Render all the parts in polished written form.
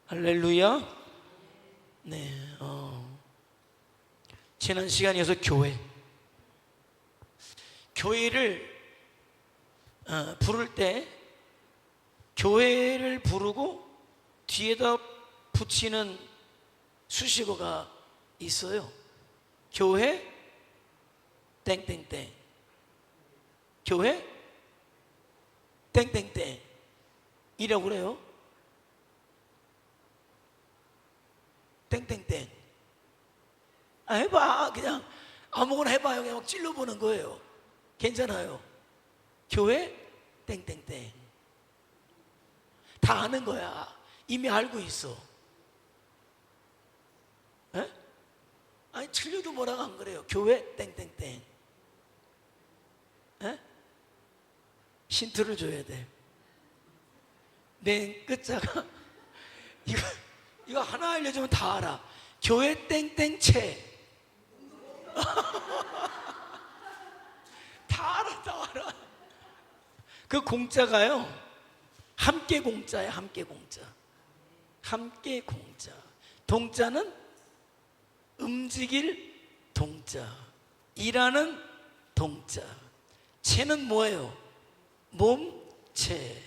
할렐루야. 네, 지난 시간에 이어서 교회를 부를 때 교회를 부르고 뒤에다 붙이는 수식어가 있어요. 교회 땡땡땡, 교회 땡땡땡 이라고 그래요. 땡땡땡. 해봐. 그냥 아무거나 해봐요. 그냥 막 찔러보는 거예요. 괜찮아요. 교회 땡땡땡. 다 아는 거야. 이미 알고 있어. 에? 아니 틀려도 뭐라고 안 그래요. 교회 땡땡땡. 에? 힌트를 줘야 돼. 맨 끝자가 이거 하나 알려주면 다 알아. 교회 땡땡채. 다 알아, 다 알아. 그 공짜가요, 함께 공짜예요. 함께 공짜. 함께 공짜. 동자는 움직일 동자, 일하는 동자. 채는 뭐예요? 몸체.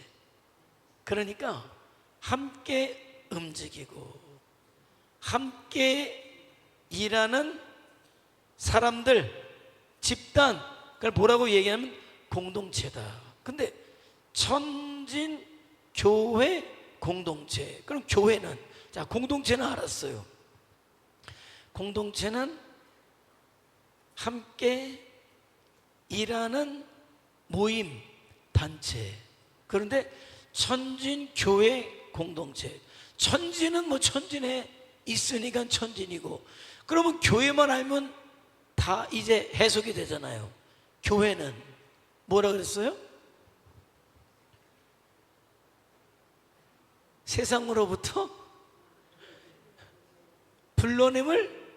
그러니까 함께 움직이고 함께 일하는 사람들, 집단, 그걸 뭐라고 얘기하면 공동체다. 근데 천진 교회 공동체. 그럼 교회는, 자, 공동체는 알았어요. 공동체는 함께 일하는 모임, 단체. 그런데 천진 교회 공동체. 천진은 뭐 천진에 있으니까 천진이고, 그러면 교회만 알면 다 이제 해석이 되잖아요. 교회는 뭐라 그랬어요? 세상으로부터 불러냄을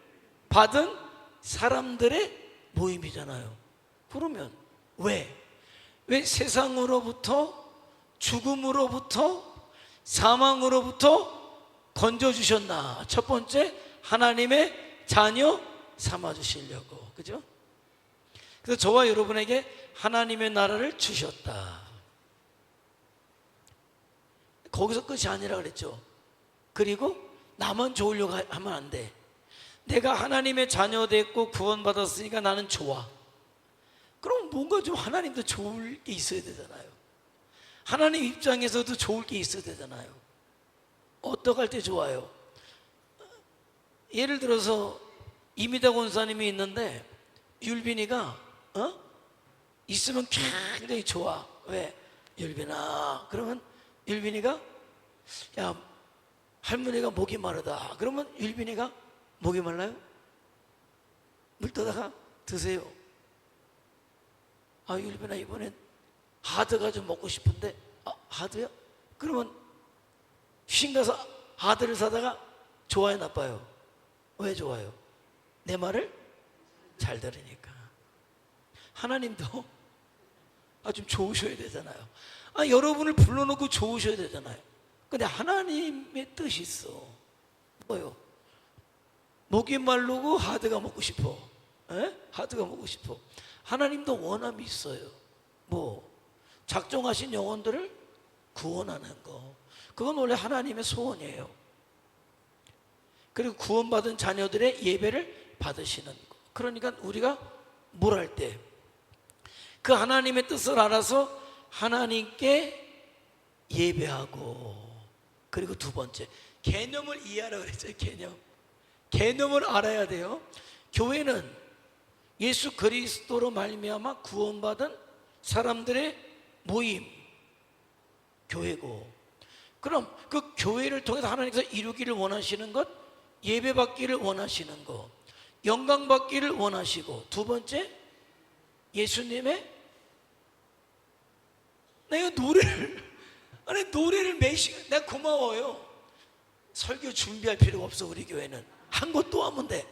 받은 사람들의 모임이잖아요. 그러면 왜 세상으로부터, 죽음으로부터, 사망으로부터 건져주셨나? 첫 번째, 하나님의 자녀 삼아주시려고. 그죠? 그래서 저와 여러분에게 하나님의 나라를 주셨다. 거기서 끝이 아니라 그랬죠. 그리고 나만 좋으려고 하면 안 돼. 내가 하나님의 자녀 됐고 구원받았으니까 나는 좋아. 그럼 뭔가 좀 하나님도 좋을 게 있어야 되잖아요. 하나님 입장에서도 좋을 게 있어야 되잖아요. 어떻게 할 때 좋아요? 예를 들어서 이미다 권사님이 있는데 율빈이가 있으면 굉장히 좋아. 왜? 율빈아, 그러면 율빈이가, 야, 할머니가 목이 마르다. 그러면 율빈이가 목이 말라요? 물 떠다가 드세요. 아, 율빈아, 이번엔 하드가 좀 먹고 싶은데. 하드요? 그러면 휴신 가서 하드를 사다가 좋아요, 나빠요? 왜 좋아요? 내 말을 잘 들으니까. 하나님도 좀 좋으셔야 되잖아요. 여러분을 불러놓고 좋으셔야 되잖아요. 근데 하나님의 뜻이 있어. 뭐요? 목이 마르고 하드가 먹고 싶어. 하드가 먹고 싶어. 하나님도 원함이 있어요. 뭐? 작정하신 영혼들을 구원하는 거. 그건 원래 하나님의 소원이에요. 그리고 구원받은 자녀들의 예배를 받으시는 거. 그러니까 우리가 뭘 할 때 그 하나님의 뜻을 알아서 하나님께 예배하고, 그리고 두 번째, 개념을 이해하라 그랬죠. 개념을 알아야 돼요. 교회는 예수 그리스도로 말미암아 구원받은 사람들의 모임, 교회고, 그럼 그 교회를 통해서 하나님께서 이루기를 원하시는 것, 예배받기를 원하시는 것, 영광받기를 원하시고, 두 번째, 예수님의, 내가 노래를 매 시간, 내가 고마워요. 설교 준비할 필요가 없어. 우리 교회는 한 것 또 하면 돼.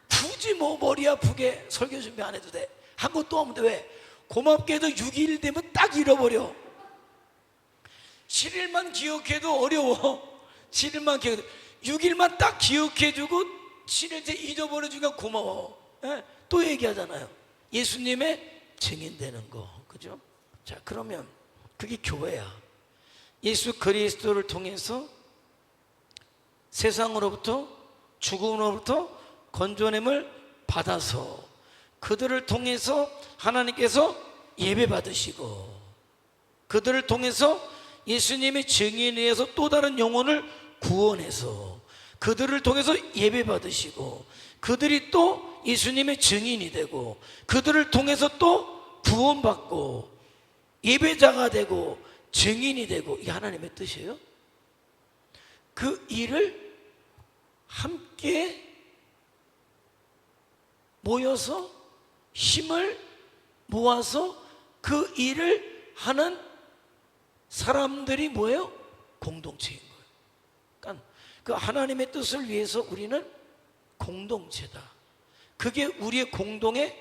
굳이 뭐 머리 아프게 설교 준비 안 해도 돼. 한 것 또 하면 돼. 왜? 고맙게도 6일 되면 딱 잃어버려. 7일만 기억해도 어려워. 7일만 기억, 6일만 딱 기억해주고 7일째 잊어버려주니까 고마워. 예? 또 얘기하잖아요. 예수님의 증인되는 거, 그죠? 자, 그러면 그게 교회야. 예수 그리스도를 통해서 세상으로부터, 죽음으로부터 건져냄을 받아서 그들을 통해서 하나님께서 예배 받으시고, 그들을 통해서 예수님의 증인에 의해서 또 다른 영혼을 구원해서 그들을 통해서 예배 받으시고, 그들이 또 예수님의 증인이 되고, 그들을 통해서 또 구원받고 예배자가 되고 증인이 되고, 이게 하나님의 뜻이에요. 그 일을 함께 모여서 힘을 모아서 그 일을 하는 사람들이 뭐예요? 공동체인 거예요. 그러니까 그 하나님의 뜻을 위해서 우리는 공동체다. 그게 우리의 공동의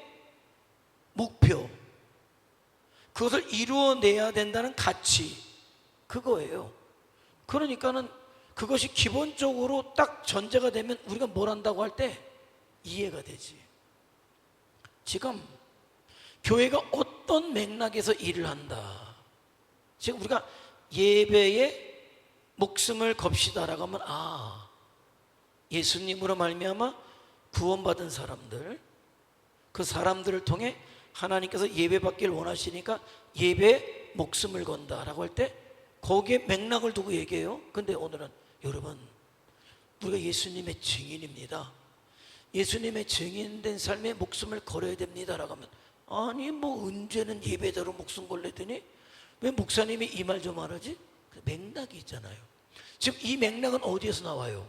목표, 그것을 이루어내야 된다는 가치, 그거예요. 그러니까는 그것이 기본적으로 딱 전제가 되면 우리가 뭘 한다고 할 때 이해가 되지. 지금 교회가 어떤 맥락에서 일을 한다. 지금 우리가 예배에 목숨을 겁시다라고 하면, 아, 예수님으로 말미암아 구원받은 사람들, 그 사람들을 통해 하나님께서 예배받기를 원하시니까 예배에 목숨을 건다라고 할 때 거기에 맥락을 두고 얘기해요. 근데 오늘은 여러분, 우리가 예수님의 증인입니다. 예수님의 증인된 삶에 목숨을 걸어야 됩니다라고 하면, 아니 뭐 언제는 예배자로 목숨 걸랬더니 왜 목사님이 이 말 좀 말하지? 맥락이 있잖아요. 지금 이 맥락은 어디에서 나와요?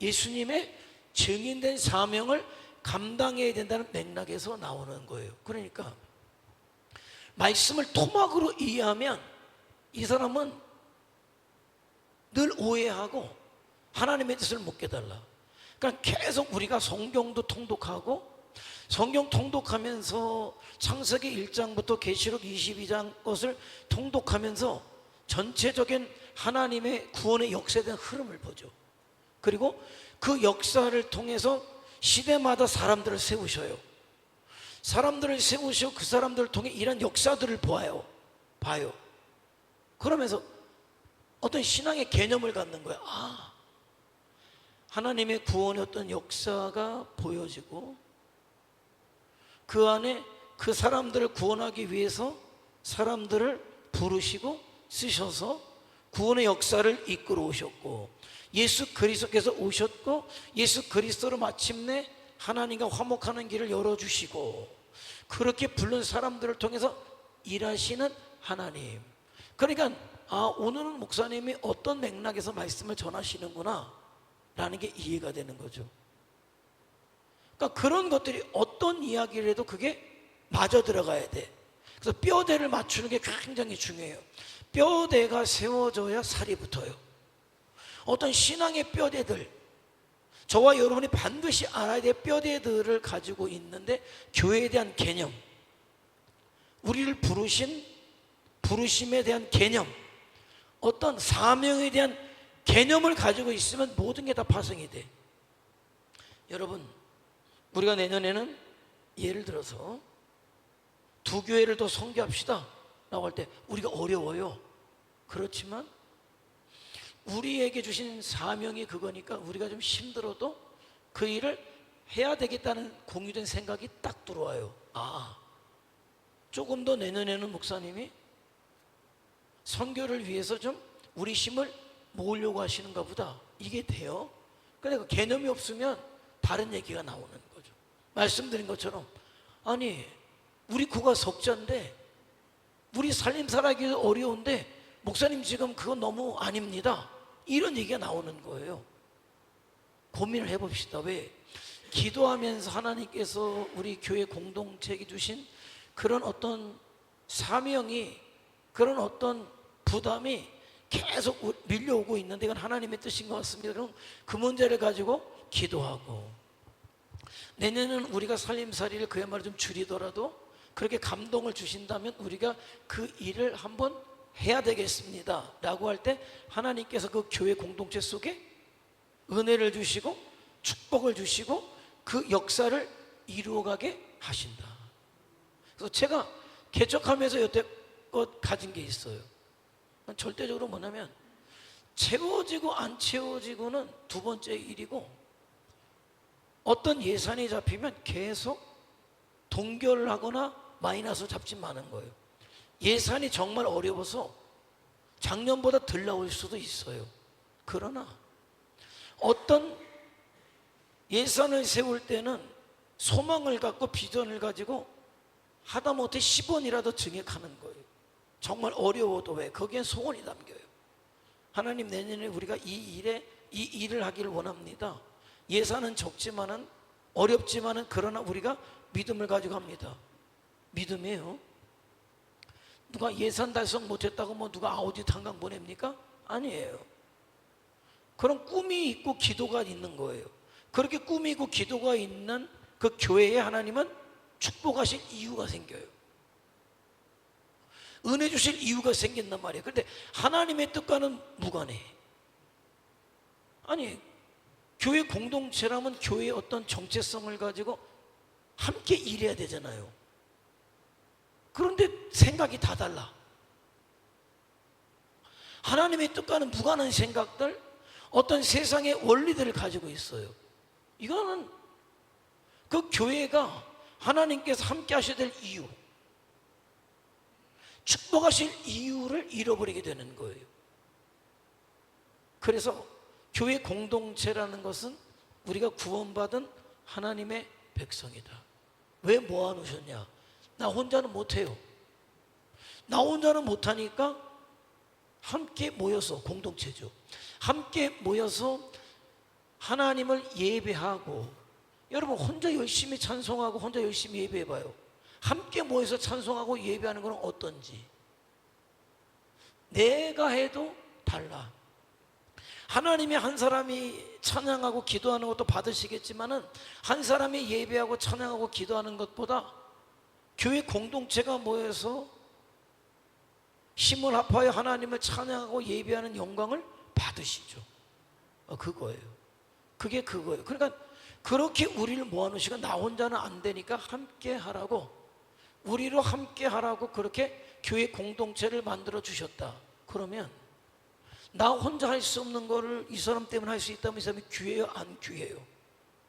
예수님의 증인된 사명을 감당해야 된다는 맥락에서 나오는 거예요. 그러니까 말씀을 토막으로 이해하면 이 사람은 늘 오해하고 하나님의 뜻을 못 깨달아. 그러니까 계속 우리가 성경도 통독하고, 성경 통독하면서 창세기 1장부터 계시록 22장 것을 통독하면서 전체적인 하나님의 구원의 역사에 대한 흐름을 보죠. 그리고 그 역사를 통해서 시대마다 사람들을 세우셔요. 사람들을 세우시고 그 사람들을 통해 이런 역사들을 봐요. 그러면서 어떤 신앙의 개념을 갖는 거야. 아, 하나님의 구원의 어떤 역사가 보여지고, 그 안에 그 사람들을 구원하기 위해서 사람들을 부르시고 쓰셔서 구원의 역사를 이끌어 오셨고, 예수 그리스도께서 오셨고, 예수 그리스도로 마침내 하나님과 화목하는 길을 열어주시고, 그렇게 부른 사람들을 통해서 일하시는 하나님. 그러니까 아, 오늘은 목사님이 어떤 맥락에서 말씀을 전하시는구나 라는 게 이해가 되는 거죠. 그러니까 그런 것들이 어떤 이야기를 해도 그게 맞아 들어가야 돼. 그래서 뼈대를 맞추는 게 굉장히 중요해요. 뼈대가 세워져야 살이 붙어요. 어떤 신앙의 뼈대들, 저와 여러분이 반드시 알아야 될 뼈대들을 가지고 있는데, 교회에 대한 개념, 우리를 부르신 부르심에 대한 개념, 어떤 사명에 대한 개념을 가지고 있으면 모든 게 다 파생이 돼. 여러분, 우리가 내년에는 예를 들어서 두 교회를 더 선교합시다 라고 할 때 우리가 어려워요. 그렇지만 우리에게 주신 사명이 그거니까 우리가 좀 힘들어도 그 일을 해야 되겠다는 공유된 생각이 딱 들어와요. 아, 조금 더 내년에는 목사님이 선교를 위해서 좀 우리 힘을 모으려고 하시는가 보다. 이게 돼요. 그러니까 개념이 없으면 다른 얘기가 나오는 거죠. 말씀드린 것처럼, 아니 우리 구가 석자인데 우리 살림 살아기 어려운데 목사님 지금 그건 너무 아닙니다, 이런 얘기가 나오는 거예요. 고민을 해봅시다. 왜? 기도하면서 하나님께서 우리 교회 공동체에 주신 그런 어떤 사명이, 그런 어떤 부담이 계속 밀려오고 있는데 이건 하나님의 뜻인 것 같습니다. 그럼 그 문제를 가지고 기도하고, 내년은 우리가 살림살이를 그야말로 좀 줄이더라도 그렇게 감동을 주신다면 우리가 그 일을 한번 해야 되겠습니다 라고 할 때 하나님께서 그 교회 공동체 속에 은혜를 주시고 축복을 주시고 그 역사를 이루어가게 하신다. 그래서 제가 개척하면서 여태껏 가진 게 있어요. 절대적으로 뭐냐면 채워지고 안 채워지고는 두 번째 일이고, 어떤 예산이 잡히면 계속 동결을 하거나 마이너스 잡지 마는 거예요. 예산이 정말 어려워서 작년보다 덜 나올 수도 있어요. 그러나 어떤 예산을 세울 때는 소망을 갖고 비전을 가지고 하다못해 10원이라도 증액하는 거예요. 정말 어려워도. 왜? 거기엔 소원이 담겨요. 하나님, 내년에 우리가 이 일을 하기를 원합니다. 예산은 적지만은, 어렵지만은, 그러나 우리가 믿음을 가지고 합니다. 믿음이에요. 누가 예산 달성 못했다고 뭐 누가 아우디 탄광 보냅니까? 아니에요. 그런 꿈이 있고 기도가 있는 거예요. 그렇게 꿈이 있고 기도가 있는 그 교회에 하나님은 축복하실 이유가 생겨요. 은혜 주실 이유가 생긴단 말이에요. 그런데 하나님의 뜻과는 무관해. 아니, 교회 공동체라면 교회의 어떤 정체성을 가지고 함께 일해야 되잖아요. 그런데 생각이 다 달라. 하나님의 뜻과는 무관한 생각들, 어떤 세상의 원리들을 가지고 있어요. 이거는 그 교회가 하나님께서 함께 하셔야 될 이유, 축복하실 이유를 잃어버리게 되는 거예요. 그래서 교회 공동체라는 것은 우리가 구원받은 하나님의 백성이다. 왜 모아놓으셨냐? 나 혼자는 못해요. 나 혼자는 못하니까 함께 모여서, 공동체죠, 함께 모여서 하나님을 예배하고. 여러분, 혼자 열심히 찬송하고 혼자 열심히 예배해봐요. 함께 모여서 찬송하고 예배하는 건 어떤지. 내가 해도 달라. 하나님이 한 사람이 찬양하고 기도하는 것도 받으시겠지만은, 한 사람이 예배하고 찬양하고 기도하는 것보다 교회 공동체가 모여서 힘을 합하여 하나님을 찬양하고 예배하는 영광을 받으시죠. 그거예요. 그게 그거예요. 그러니까 그렇게 우리를 모아놓으시고, 나 혼자는 안 되니까 함께 하라고, 우리로 함께 하라고 그렇게 교회 공동체를 만들어 주셨다. 그러면 나 혼자 할 수 없는 거를 이 사람 때문에 할 수 있다면 이 사람이 귀해요? 안 귀해요?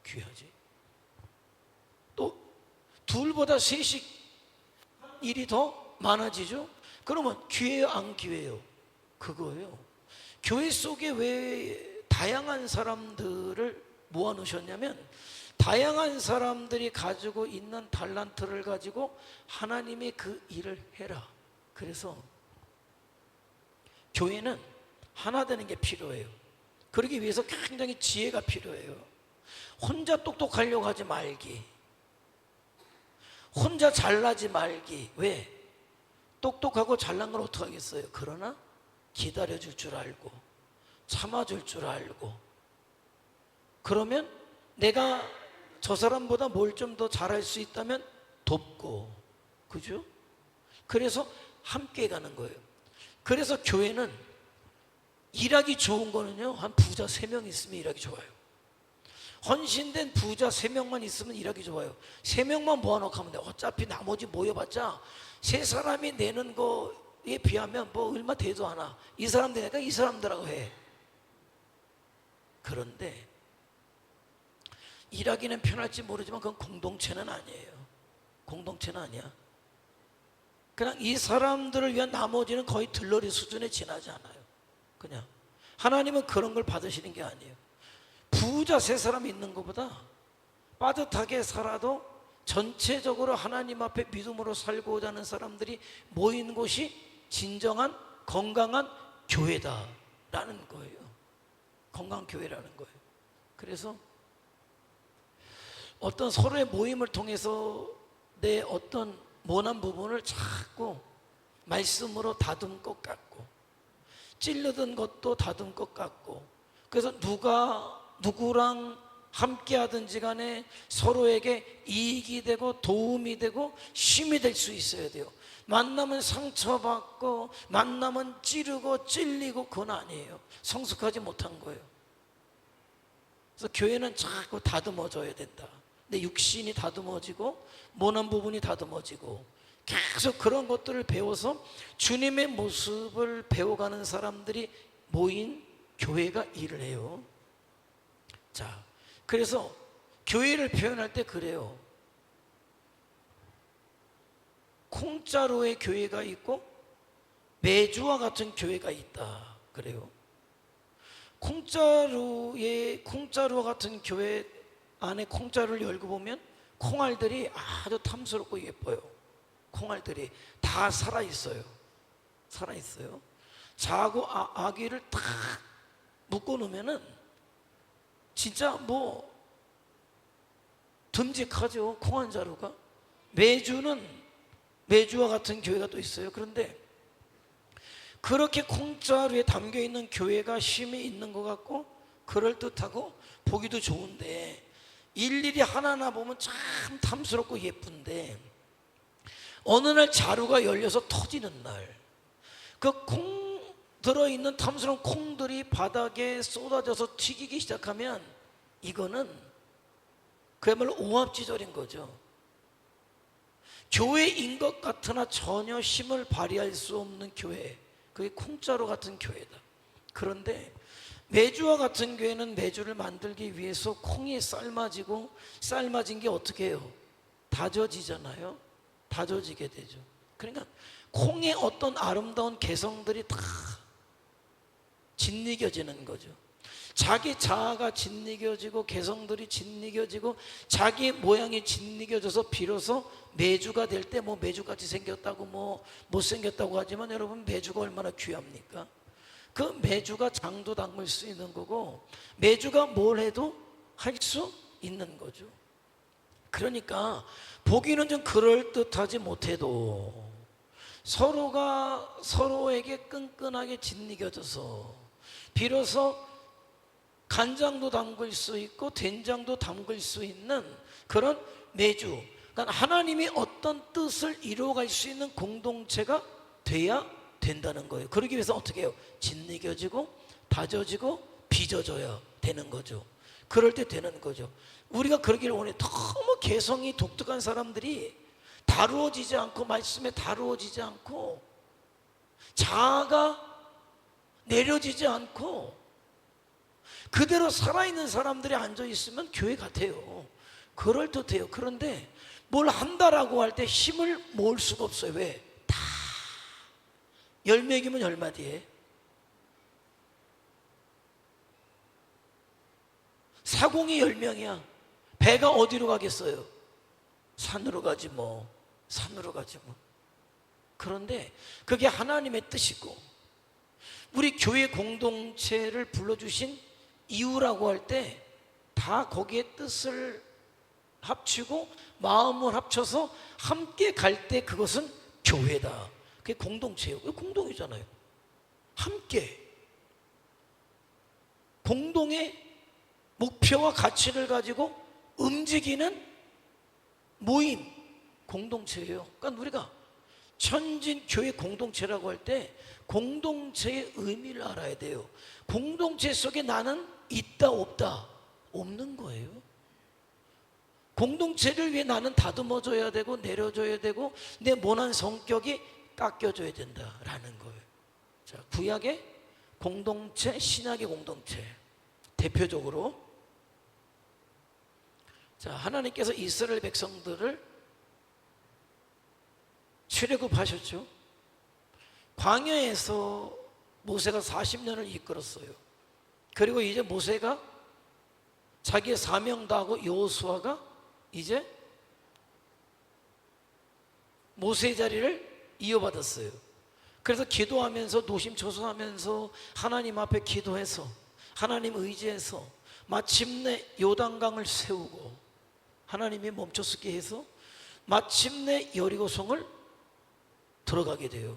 귀하지. 또 둘보다 셋이 일이 더 많아지죠. 그러면 귀해요? 안 귀해요? 그거예요. 교회 속에 왜 다양한 사람들을 모아놓으셨냐면, 다양한 사람들이 가지고 있는 달란트를 가지고 하나님의 그 일을 해라. 그래서 교회는 하나 되는 게 필요해요. 그러기 위해서 굉장히 지혜가 필요해요. 혼자 똑똑하려고 하지 말기, 혼자 잘나지 말기. 왜? 똑똑하고 잘난 걸 어떻게 하겠어요? 그러나 기다려줄 줄 알고 참아줄 줄 알고, 그러면 내가 저 사람보다 뭘 좀 더 잘할 수 있다면 돕고, 그죠? 그래서 함께 가는 거예요. 그래서 교회는 일하기 좋은 거는요, 한 부자 3명 있으면 일하기 좋아요. 헌신된 부자 3명만 있으면 일하기 좋아요. 3명만 모아놓고 하면 돼. 어차피 나머지 모여봤자 3사람이 내는 거에 비하면 뭐 얼마 되도 않아. 이 사람 되니까 이 사람들하고 해. 그런데 일하기는 편할지 모르지만 그건 공동체는 아니에요. 공동체는 아니야. 그냥 이 사람들을 위한 나머지는 거의 들러리 수준에 지나지 않아요. 그냥 하나님은 그런 걸 받으시는 게 아니에요. 부자 3사람 있는 것보다 빠듯하게 살아도 전체적으로 하나님 앞에 믿음으로 살고자 하는 사람들이 모인 곳이 진정한 건강한 교회다라는 거예요. 건강한 교회라는 거예요. 그래서 어떤 서로의 모임을 통해서 내 어떤 모난 부분을 자꾸 말씀으로 다듬 것 같고, 찔르던 것도 다듬 것 같고, 그래서 누구랑 함께 하든지 간에 서로에게 이익이 되고 도움이 되고 힘이 될 수 있어야 돼요. 만나면 상처받고 만나면 찌르고 찔리고 그건 아니에요. 성숙하지 못한 거예요. 그래서 교회는 자꾸 다듬어줘야 된다. 근데 육신이 다듬어지고 모난 부분이 다듬어지고 계속 그런 것들을 배워서 주님의 모습을 배워가는 사람들이 모인 교회가 일을 해요. 자, 그래서 교회를 표현할 때 그래요. 콩자루의 교회가 있고 메주와 같은 교회가 있다. 그래요. 콩자루와 같은 교회 안에 콩자루를 열고 보면 콩알들이 아주 탐스럽고 예뻐요. 콩알들이 다 살아있어요. 살아있어요. 자고 아기를 딱 묶어 놓으면은 진짜 뭐 듬직하죠. 콩알자루가. 메주와 같은 교회가 또 있어요. 그런데 그렇게 콩자루에 담겨 있는 교회가 힘이 있는 것 같고 그럴듯하고 보기도 좋은데 일일이 하나하나 보면 참 탐스럽고 예쁜데 어느 날 자루가 열려서 터지는 날 그 콩 들어있는 탐스러운 콩들이 바닥에 쏟아져서 튀기기 시작하면 이거는 그야말로 오합지졸인 거죠. 교회인 것 같으나 전혀 힘을 발휘할 수 없는 교회, 그게 콩자루 같은 교회다. 그런데 메주와 같은 교회는 메주를 만들기 위해서 콩이 삶아진 게 어떻게 해요? 다져지잖아요. 다져지게 되죠. 그러니까 콩의 어떤 아름다운 개성들이 다 짓이겨지는 거죠. 자기 자아가 짓이겨지고 개성들이 짓이겨지고 자기 모양이 짓이겨져서 비로소 메주가 될 때 뭐 메주같이 생겼다고 뭐 못생겼다고 하지만 여러분 메주가 얼마나 귀합니까? 그 메주가 장도 담글 수 있는 거고 메주가 뭘 해도 할 수 있는 거죠. 그러니까 보기는 좀 그럴듯하지 못해도 서로가 서로에게 끈끈하게 짓이겨져서 비로소 간장도 담글 수 있고 된장도 담글 수 있는 그런 메주, 그러니까 하나님이 어떤 뜻을 이루어갈 수 있는 공동체가 돼야 된다는 거예요. 그러기 위해서 어떻게 해요? 짓이겨지고 다져지고 빚어져야 되는 거죠. 그럴 때 되는 거죠. 우리가 그러기를 원해. 너무 개성이 독특한 사람들이 다루어지지 않고 말씀에 다루어지지 않고 자아가 내려지지 않고 그대로 살아있는 사람들이 앉아있으면 교회 같아요. 그럴듯해요. 그런데 뭘 한다라고 할 때 힘을 모을 수가 없어요. 왜? 다 10명이면 10마디에 사공이 10명이야. 배가 어디로 가겠어요? 산으로 가지 뭐. 산으로 가지 뭐. 그런데 그게 하나님의 뜻이고 우리 교회 공동체를 불러주신 이유라고 할 때 다 거기에 뜻을 합치고 마음을 합쳐서 함께 갈 때 그것은 교회다. 그게 공동체예요. 그게 공동이잖아요. 함께 공동의 목표와 가치를 가지고 움직이는 모임, 공동체예요. 그러니까 우리가 천진 교회 공동체라고 할 때 공동체의 의미를 알아야 돼요. 공동체 속에 나는 있다 없다 없는 거예요. 공동체를 위해 나는 다듬어줘야 되고 내려줘야 되고 내 모난 성격이 깎여줘야 된다라는 거예요. 자, 구약의 공동체, 신약의 공동체 대표적으로 자, 하나님께서 이스라엘 백성들을 출애굽하셨죠. 광야에서 모세가 40년을 이끌었어요. 그리고 이제 모세가 자기의 사명 다하고 여호수아가 이제 모세의 자리를 이어받았어요. 그래서 기도하면서 노심초사하면서 하나님 앞에 기도해서 하나님 의지해서 마침내 요단강을 세우고 하나님이 멈춰서게 해서 마침내 여리고성을 들어가게 돼요.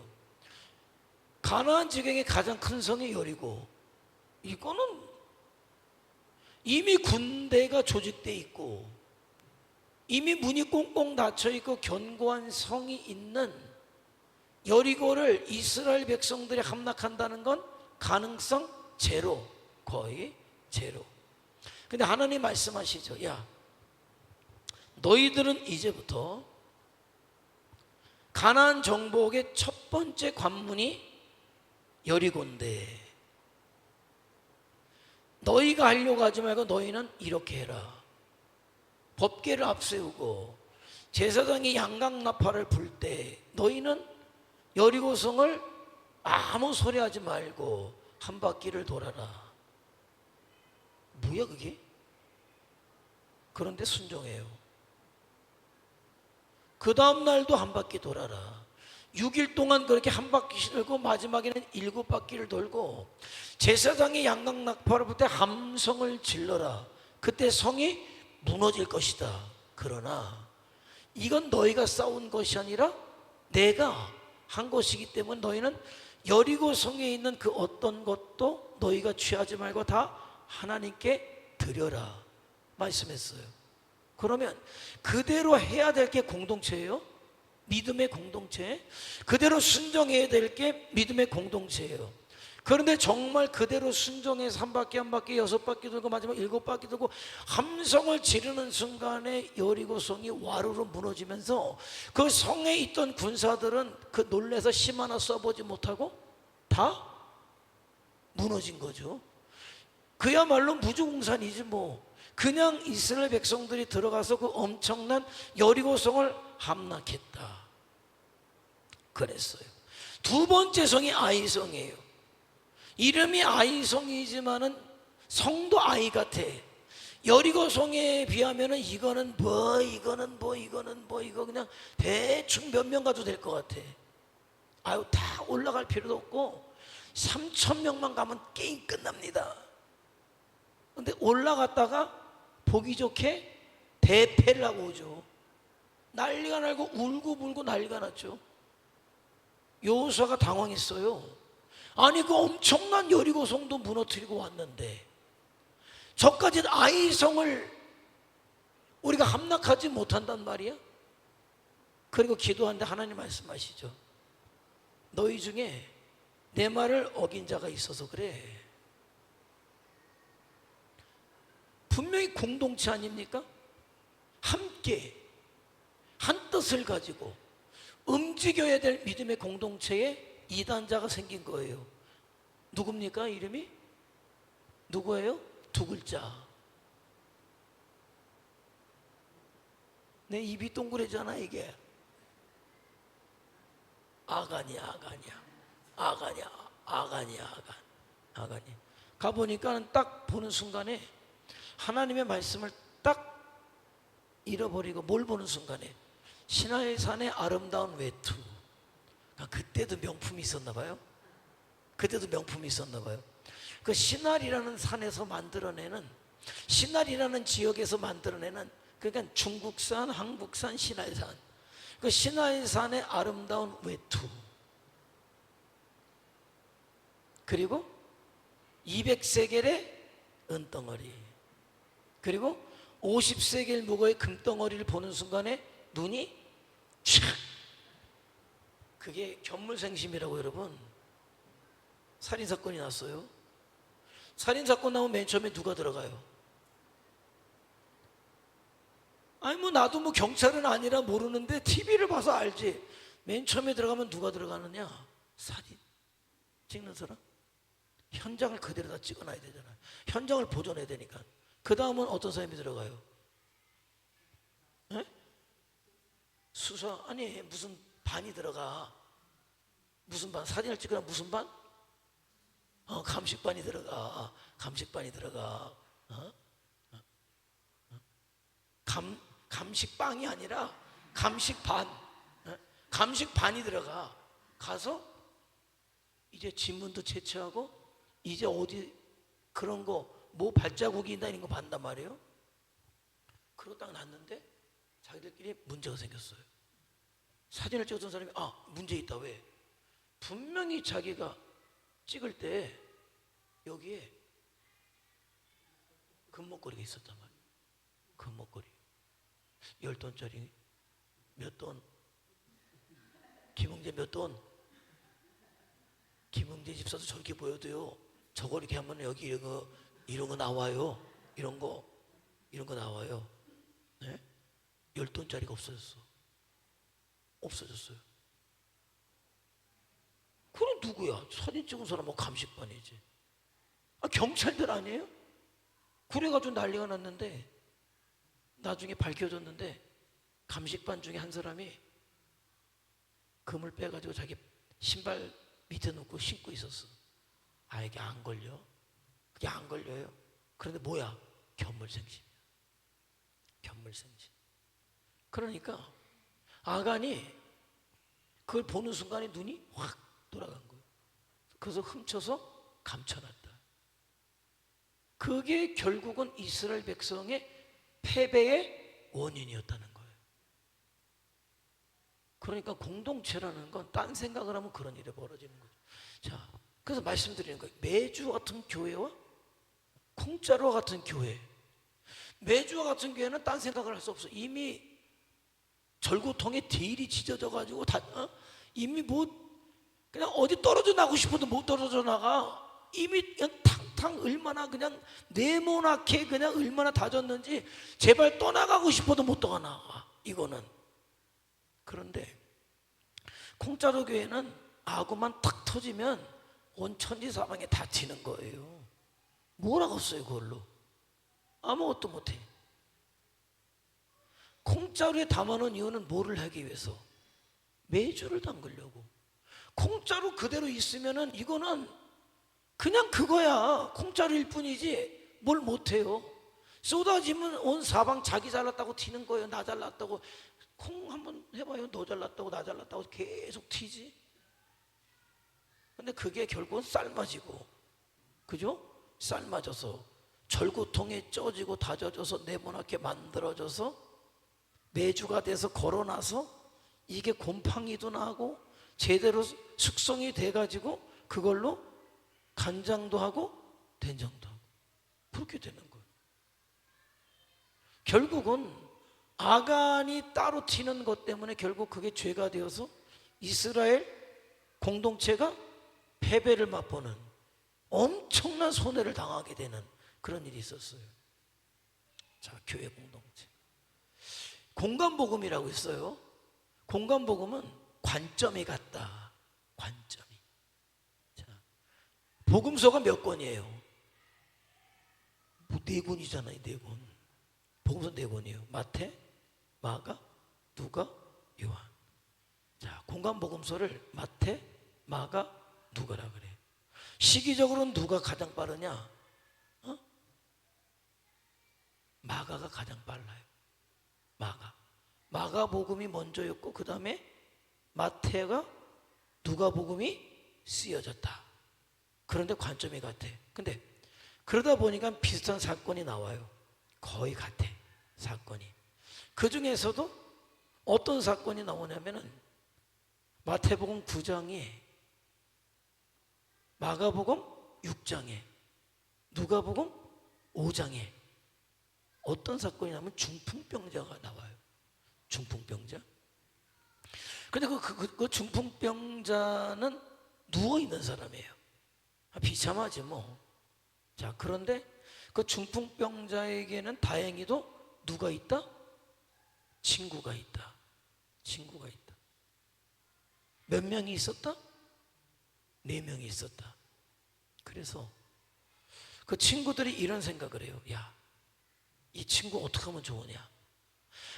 가나안 지경의 가장 큰 성이 여리고 이거는 이미 군대가 조직돼 있고 이미 문이 꽁꽁 닫혀 있고 견고한 성이 있는 여리고를 이스라엘 백성들이 함락한다는 건 가능성 제로, 거의 제로. 근데 하나님 말씀하시죠. 야, 너희들은 이제부터 가나안 정복의 첫 번째 관문이 여리고인데 너희가 하려고 하지 말고 너희는 이렇게 해라. 법궤를 앞세우고 제사장이 양각나팔을 불 때 너희는 여리고성을 아무 소리 하지 말고 한 바퀴를 돌아라. 뭐야 그게? 그런데 순종해요. 그 다음 날도 한 바퀴 돌아라. 6일 동안 그렇게 한 바퀴씩 돌고 마지막에는 7바퀴를 돌고 제사장이 양각나팔을 불 때 함성을 질러라. 그때 성이 무너질 것이다. 그러나 이건 너희가 싸운 것이 아니라 내가 한 것이기 때문에 너희는 여리고 성에 있는 그 어떤 것도 너희가 취하지 말고 다 하나님께 드려라 말씀했어요. 그러면 그대로 해야 될 게 공동체예요. 믿음의 공동체. 그대로 순종해야 될 게 믿음의 공동체예요. 그런데 정말 그대로 순종해서 한 바퀴 한 바퀴 6바퀴 돌고 마지막 7바퀴 돌고 함성을 지르는 순간에 여리고성이 와르르 무너지면서 그 성에 있던 군사들은 그 놀래서 심 하나 써보지 못하고 다 무너진 거죠. 그야말로 무주공산이지 뭐. 그냥 이스라엘 백성들이 들어가서 그 엄청난 여리고성을 함락했다 그랬어요. 두 번째 성이 아이성이에요. 이름이 아이성이지만은 성도 아이 같아. 여리고성에 비하면은 이거는 뭐 이거 그냥 대충 몇 명 가도 될 것 같아. 아유, 다 올라갈 필요도 없고 3,000명만 가면 게임 끝납니다. 근데 올라갔다가 보기 좋게 대패를 하고 오죠. 난리가 나고 울고불고 난리가 났죠. 여호수아가 당황했어요. 아니 그 엄청난 여리고성도 무너뜨리고 왔는데 저까지 아이성을 우리가 함락하지 못한단 말이야. 그리고 기도하는데 하나님 말씀하시죠. 너희 중에 내 말을 어긴 자가 있어서 그래. 분명히 공동체 아닙니까? 함께 한 뜻을 가지고 움직여야 될 믿음의 공동체에 이단자가 생긴 거예요. 누굽니까? 이름이? 누구예요? 두 글자. 내 입이 동그래잖아 이게. 아간이야. 가보니까 딱 보는 순간에 하나님의 말씀을 딱 잃어버리고 뭘 보는 순간에 시나이산의 아름다운 외투. 그때도 명품이 있었나 봐요. 그 시날이라는 산에서 만들어내는, 시날이라는 지역에서 만들어내는, 그러니까 중국산, 한국산 시나이산, 그 시나이산의 아름다운 외투, 그리고 200세겔의 은덩어리, 그리고 50세겔 무거의 금덩어리를 보는 순간에 눈이 촥. 그게 견물생심이라고. 여러분, 살인사건이 났어요. 살인사건 나오면 맨 처음에 누가 들어가요? 아니 뭐 나도 뭐 경찰은 아니라 모르는데 TV를 봐서 알지. 맨 처음에 들어가면 누가 들어가느냐? 사진 찍는 사람. 현장을 그대로 다 찍어놔야 되잖아요. 현장을 보존해야 되니까. 그 다음은 어떤 사람이 들어가요? 에? 수사. 아니 무슨 반이 들어가. 무슨 반? 사진을 찍거나 무슨 반? 감식반이 들어가. 감식방이 아니라 감식반. 감식반이 들어가. 가서 이제 지문도 채취하고 이제 어디 그런 거 뭐 발자국이 있나 이런 거 봤단 말이에요. 그러고 딱 났는데 자기들끼리 문제가 생겼어요. 사진을 찍었던 사람이 문제 있다. 왜? 분명히 자기가 찍을 때 여기에 금목걸이가 있었단 말이에요. 금목걸이 10돈짜리 몇 돈? 김홍재 몇 돈? 김흥재 집사도 저렇게 보여도요, 저거 이렇게 하면 여기 이런 거 나와요. 이런 거 나와요. 네? 10돈짜리가 없어졌어요. 그럼 누구야? 사진 찍은 사람 뭐 감식반이지. 경찰들 아니에요? 그래가지고 난리가 났는데 나중에 밝혀졌는데 감식반 중에 한 사람이 금을 빼가지고 자기 신발 밑에 놓고 신고 있었어. 이게 안 걸려? 그게 안 걸려요. 그런데 뭐야? 견물생심이야. 견물생심. 그러니까 아간이 그걸 보는 순간에 눈이 확 돌아간 거예요. 그래서 훔쳐서 감춰놨다. 그게 결국은 이스라엘 백성의 패배의 원인이었다는 거예요. 그러니까 공동체라는 건 딴 생각을 하면 그런 일이 벌어지는 거죠. 자, 그래서 말씀드리는 거예요. 매주와 같은 교회와 콩자루와 같은 교회. 매주와 같은 교회는 딴 생각을 할 수 없어. 이미 절구통에 데일이 찢어져 가지고 이미 그냥 어디 떨어져 나가고 싶어도 못 떨어져 나가. 이미 그냥 탕탕 얼마나 그냥 네모나게 그냥 얼마나 다졌는지 제발 떠나가고 싶어도 못 떠나가. 이거는. 그런데 콩자루 교회는 아구만 탁 터지면 온 천지사방에 다 튀는 거예요. 뭐라고 써요 그걸로? 아무것도 못해. 콩자루에 담아놓은 이유는 뭐를 하기 위해서? 매주를 담그려고. 콩자루 그대로 있으면은 이거는 그냥 그거야. 콩자루일 뿐이지 뭘 못해요. 쏟아지면 온 사방 자기 잘났다고 튀는 거예요. 나 잘났다고. 콩 한번 해봐요. 너 잘났다고 나 잘났다고 계속 튀지. 근데 그게 결국은 삶아지고, 그죠? 삶아져서 절구통에 쪄지고 다져져서 네모나게 만들어져서 매주가 돼서 걸어놔서 이게 곰팡이도 나고 제대로 숙성이 돼가지고 그걸로 간장도 하고 된장도 하고 그렇게 되는 거예요. 결국은 아간이 따로 튀는 것 때문에 결국 그게 죄가 되어서 이스라엘 공동체가 패배를 맛보는 엄청난 손해를 당하게 되는 그런 일이 있었어요. 자, 교회 공동체. 공간복음이라고 있어요. 공간복음은 관점이 같다. 관점이. 자, 복음서가 몇 권이에요? 뭐 4권이잖아요. 4권. 복음서 4권이에요. 마태, 마가, 누가, 요한. 자, 공간복음서를 마태, 마가, 누가라 그래. 시기적으로는 누가 가장 빠르냐? 마가가 가장 빨라요. 마가복음이 먼저였고 그 다음에 마태가 누가복음이 쓰여졌다. 그런데 관점이 같아. 근데 그러다 보니까 비슷한 사건이 나와요. 거의 같아. 사건이. 그 중에서도 어떤 사건이 나오냐면은 마태복음 9장에, 마가복음 6장에, 누가복음 5장에 어떤 사건이 나면 중풍병자가 나와요. 중풍병자. 근데 그 중풍병자는 누워있는 사람이에요. 비참하지 뭐. 자, 그런데 그 중풍병자에게는 다행히도 누가 있다? 친구가 있다. 친구가 있다. 몇 명이 있었다? 4명이 있었다. 그래서 그 친구들이 이런 생각을 해요. 야, 이 친구 어떻게 하면 좋으냐?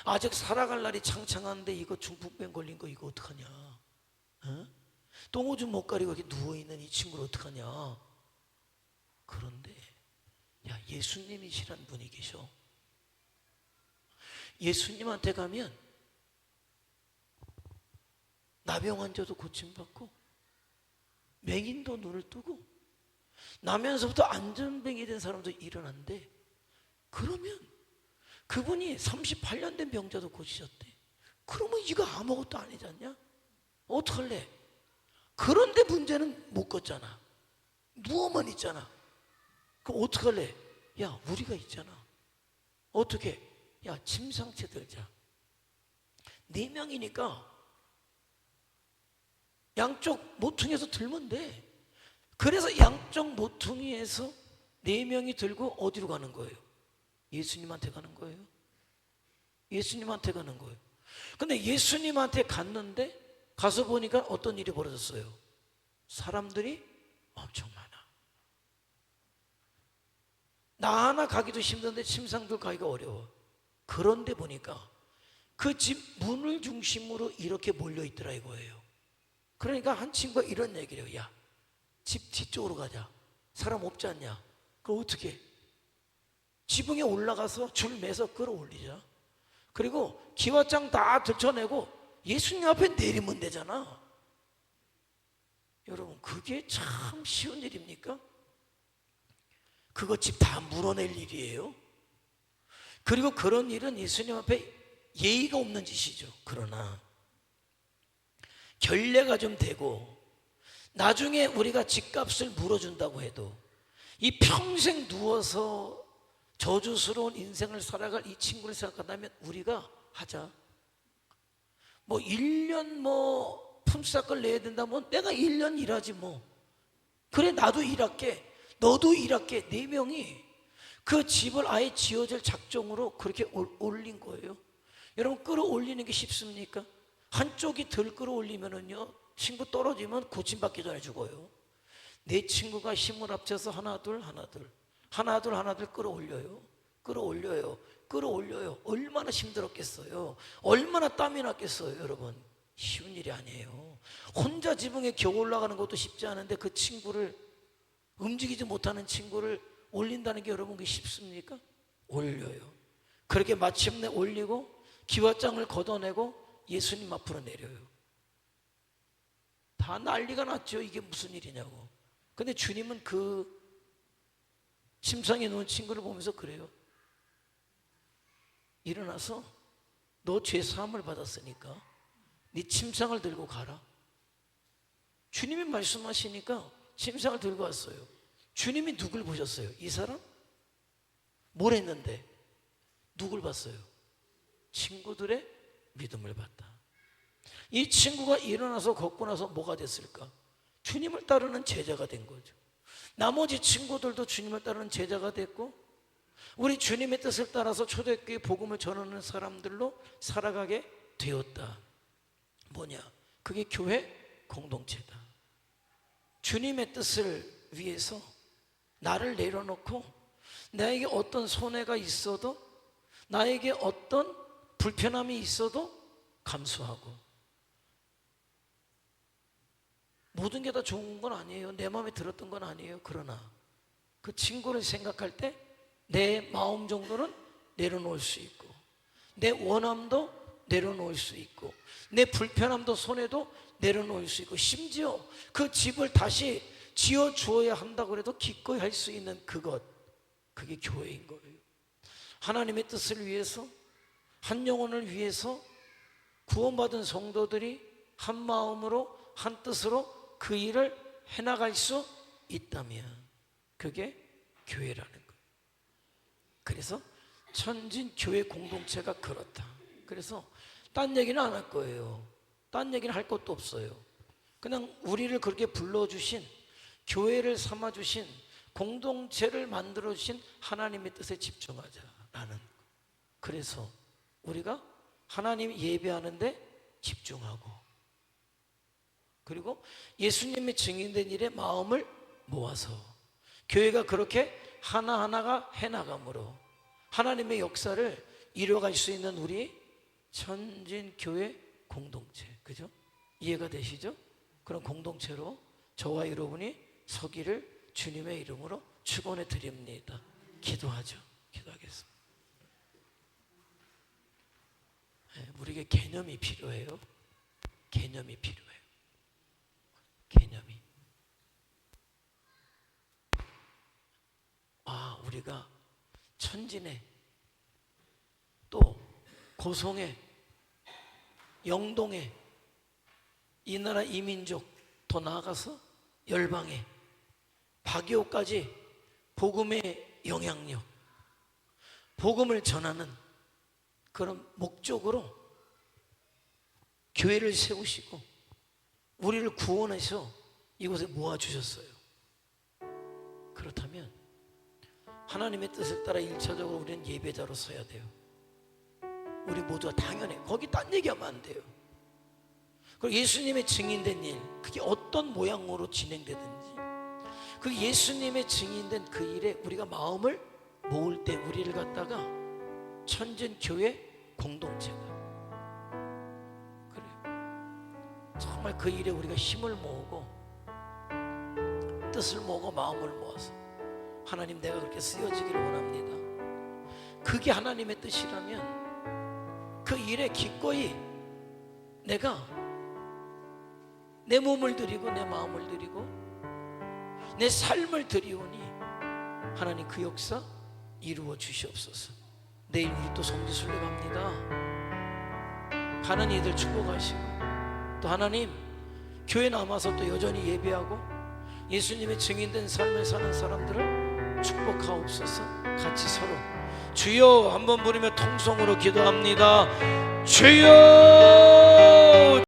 아직 살아갈 날이 창창한데 이거 중풍병 걸린 거 이거 어떡하냐? 똥오줌 못 가리고 이렇게 누워있는 이 친구를 어떡하냐? 그런데 야, 예수님이시란 분이 계셔. 예수님한테 가면 나병 환자도 고침받고 맹인도 눈을 뜨고 나면서부터 안전병이 된 사람도 일어난대. 그러면 그분이 38년 된 병자도 고치셨대. 그러면 이거 아무것도 아니지 않냐? 어떡할래? 그런데 문제는 못 걷잖아. 누워만 있잖아. 그럼 어떡할래? 야, 우리가 있잖아. 어떻게? 야, 침상채 들자. 4명이니까 양쪽 모퉁이에서 들면 돼. 그래서 양쪽 모퉁이에서 네 명이 들고 어디로 가는 거예요? 예수님한테 가는 거예요. 예수님한테 가는 거예요. 근데 예수님한테 갔는데 가서 보니까 어떤 일이 벌어졌어요? 사람들이 엄청 많아. 나 하나 가기도 힘든데 침상들 가기가 어려워. 그런데 보니까 그 집 문을 중심으로 이렇게 몰려있더라 이거예요. 그러니까 한 친구가 이런 얘기를 해요. 야, 집 뒤쪽으로 가자. 사람 없지 않냐? 그럼 어떻게 해? 지붕에 올라가서 줄 매서 끌어올리자. 그리고 기와장 다 들춰내고 예수님 앞에 내리면 되잖아. 여러분, 그게 참 쉬운 일입니까? 그거 집 다 물어낼 일이에요. 그리고 그런 일은 예수님 앞에 예의가 없는 짓이죠. 그러나 결례가 좀 되고 나중에 우리가 집값을 물어준다고 해도 이 평생 누워서 저주스러운 인생을 살아갈 이 친구를 생각한다면 우리가 하자. 뭐 1년 뭐 품삯을 내야 된다면 내가 1년 일하지 뭐. 그래, 나도 일할게, 너도 일할게. 네 명이 그 집을 아예 지어줄 작정으로 그렇게 올린 거예요. 여러분, 끌어올리는 게 쉽습니까? 한쪽이 덜 끌어올리면은요, 친구 떨어지면 고침받기 전에 죽어요. 내 친구가 힘을 합쳐서 하나 둘 끌어올려요. 끌어올려요. 얼마나 힘들었겠어요. 얼마나 땀이 났겠어요. 여러분, 쉬운 일이 아니에요. 혼자 지붕에 겨우 올라가는 것도 쉽지 않은데 그 친구를, 움직이지 못하는 친구를 올린다는 게 여러분, 그게 쉽습니까? 올려요. 그렇게 마침내 올리고 기와장을 걷어내고 예수님 앞으로 내려요. 다 난리가 났죠. 이게 무슨 일이냐고. 근데 주님은 그 침상에 누운 친구를 보면서 그래요. 일어나서 너 죄 사함을 받았으니까 네 침상을 들고 가라. 주님이 말씀하시니까 침상을 들고 왔어요. 주님이 누굴 보셨어요? 이 사람? 뭘 했는데? 누굴 봤어요? 친구들의 믿음을 봤다. 이 친구가 일어나서 걷고 나서 뭐가 됐을까? 주님을 따르는 제자가 된 거죠. 나머지 친구들도 주님을 따르는 제자가 됐고, 우리 주님의 뜻을 따라서 초대교회 복음을 전하는 사람들로 살아가게 되었다. 뭐냐? 그게 교회 공동체다. 주님의 뜻을 위해서 나를 내려놓고 나에게 어떤 손해가 있어도, 나에게 어떤 불편함이 있어도 감수하고, 모든 게 다 좋은 건 아니에요. 내 마음에 들었던 건 아니에요. 그러나 그 친구를 생각할 때 내 마음 정도는 내려놓을 수 있고, 내 원함도 내려놓을 수 있고, 내 불편함도 손해도 내려놓을 수 있고, 심지어 그 집을 다시 지어 주어야 한다고 해도 기꺼이 할 수 있는 그것, 그게 교회인 거예요. 하나님의 뜻을 위해서, 한 영혼을 위해서 구원받은 성도들이 한 마음으로 한 뜻으로 그 일을 해나갈 수 있다면 그게 교회라는 거예요. 그래서 천진교회 공동체가 그렇다. 그래서 딴 얘기는 안 할 거예요. 딴 얘기는 할 것도 없어요. 그냥 우리를 그렇게 불러주신, 교회를 삼아주신, 공동체를 만들어주신 하나님의 뜻에 집중하자라는 거. 그래서 우리가 하나님 예배하는데 집중하고, 그리고 예수님이 증인된 일에 마음을 모아서 교회가 그렇게 하나하나가 해나감으로 하나님의 역사를 이뤄갈 수 있는 우리 천진교회 공동체, 그죠? 이해가 되시죠? 그런 공동체로 저와 여러분이 서기를 주님의 이름으로 축원해 드립니다. 기도하죠. 기도하겠습니다. 네, 우리에게 개념이 필요해요. 개념이 필요해요. 개념이. 아, 우리가 천진에, 또 고성에, 영동에, 이 나라 이민족, 더 나아가서 열방에, 박이호까지 복음의 영향력, 복음을 전하는 그런 목적으로 교회를 세우시고 우리를 구원해서 이곳에 모아주셨어요. 그렇다면 하나님의 뜻을 따라 1차적으로 우리는 예배자로 서야 돼요. 우리 모두가 당연히 거기 딴 얘기하면 안 돼요. 그리고 예수님의 증인된 일, 그게 어떤 모양으로 진행되든지 그 예수님의 증인된 그 일에 우리가 마음을 모을 때 우리를 갖다가 천진교회 공동체가 그래요. 정말 그 일에 우리가 힘을 모으고 뜻을 모으고 마음을 모아서 하나님 내가 그렇게 쓰여지기를 원합니다. 그게 하나님의 뜻이라면 그 일에 기꺼이 내가 내 몸을 드리고 내 마음을 드리고 내 삶을 드리오니 하나님 그 역사 이루어 주시옵소서. 내일 우리 또 성지순례 갑니다. 가는 이들 축복하시고 또 하나님 교회 남아서 또 여전히 예배하고 예수님의 증인된 삶을 사는 사람들을 축복하옵소서. 같이 서로 주여 한번 부르며 통성으로 기도합니다. 주여